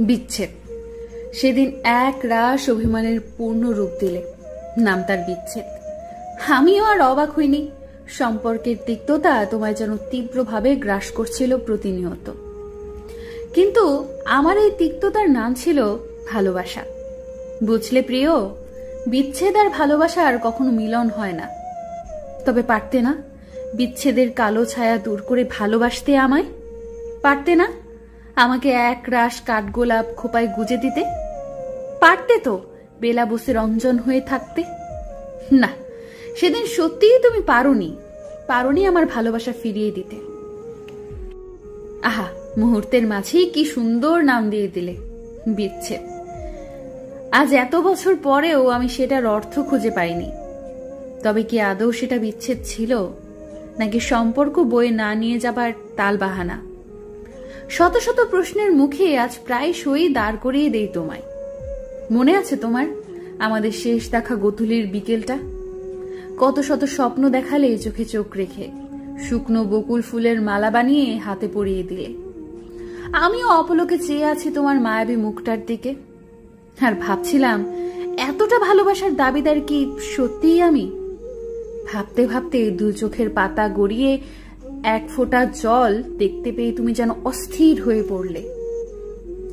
বিচ্ছেদ। সেদিন এক রাশ অভিমানের পূর্ণ রূপ দিলে, নাম তার বিচ্ছেদ। আমিও আর অবাক হইনি। সম্পর্কের তিক্ততা তোমায় যেন তীব্রভাবে গ্রাস করছিল প্রতিনিয়ত। কিন্তু আমার এই তিক্ততার নাম ছিল ভালোবাসা। বুঝলে প্রিয়, বিচ্ছেদ আর ভালোবাসার কখনো মিলন হয় না। তবে পারতে না বিচ্ছেদের কালো ছায়া দূর করে ভালোবাসতে আমায়? পারতে না আমাকে এক রাশ কাঠগোলাপ খোপায় গুজে দিতে? পারতে তো বেলা বসে রঞ্জন হয়ে থাকতে? না, সেদিন সত্যিই তুমি পারোনি আমার ভালোবাসা ফিরিয়ে দিতে। আহা, মুহূর্তের মাঝেই কি সুন্দর নাম দিয়ে দিলে, বিচ্ছেদ। আজ এত বছর পরেও আমি সেটার অর্থ খুঁজে পাইনি। তবে কি আদৌ সেটা বিচ্ছেদ ছিল, নাকি সম্পর্ক বয়ে না নিয়ে যাবার তালবাহানা? শত শত প্রশ্নের মুখে আজ প্রায়শই দাঁড় করিয়ে দেই তোমায়। মনে আছে তোমার আমাদের শেষ দেখা গোধূলির বিকেলটা? কত শত স্বপ্ন দেখালে চোখে চোখ রেখে, শুকনো বকুল ফুলের মালা বানিয়ে হাতে পরিয়ে দিলে। আমিও অপলকে চেয়ে আছি তোমার মায়াবী মুখটার দিকে, আর ভাবছিলাম এতটা ভালোবাসার দাবিদার কি সত্যিই আমি? ভাবতে ভাবতে দু চোখের পাতা গড়িয়ে এক ফোঁটা জল দেখতে পেয়ে তুমি যেন অস্থির হয়ে পড়লে।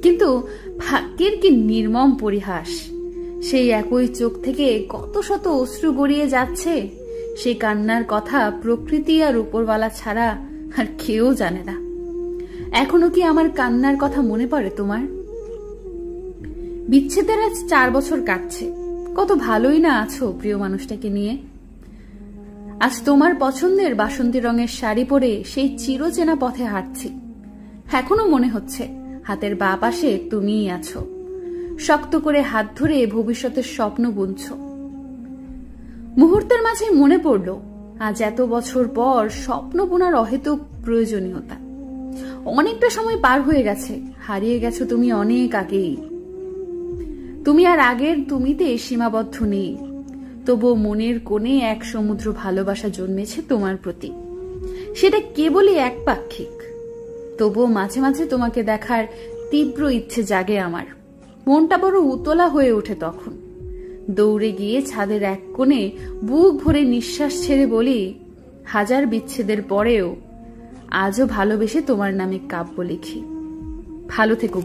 কিন্তু ভাগ্যের কি নির্মম পরিহাস, সেই একই চোখ থেকে কত শত অশ্রু গড়িয়ে যাচ্ছে। সেই কান্নার কথা প্রকৃতি আর উপরওয়ালা ছাড়া আর কেউ জানে না। এখনো কি আমার কান্নার কথা মনে পড়ে তোমার? বিচ্ছেদের আজ 4 বছর কাটছে। কত ভালোই না আছো প্রিয় মানুষটাকে নিয়ে। আজ তোমার পছন্দের বাসন্তী রঙের শাড়ি পরে সেই চিরচেনা পথে হাঁটছি। এখনো মনে হচ্ছে হাতের বাঁ পাশে তুমিই আছো, শক্ত করে হাত ধরে ভবিষ্যতের স্বপ্ন বুনছ। মুহূর্তের মাঝে মনে পড়ল আজ এত বছর পর স্বপ্ন বোনার অহেতুক প্রয়োজনীয়তা। অনেকটা সময় পার হয়ে গেছে, হারিয়ে গেছো তুমি অনেক আগেই। তুমি আর আগের তুমিতে সীমাবদ্ধ নেই, তবুও মনের কোণে এক সমুদ্র ভালোবাসা জন্মেছে তোমার প্রতি। সেটা কেবলই একপাক্ষিক, তবুও মাঝে মাঝে তোমাকে দেখার তীব্র ইচ্ছে জাগে আমার। মনটা বড় উতলা হয়ে ওঠে তখন। দৌড়ে গিয়ে ছাদের এক কোণে বুক ভরে নিঃশ্বাস ছেড়ে বলি, হাজার বিচ্ছেদের পরেও আজও ভালোবেসে তোমার নামে কাব্য লিখি। ভালো থেকো।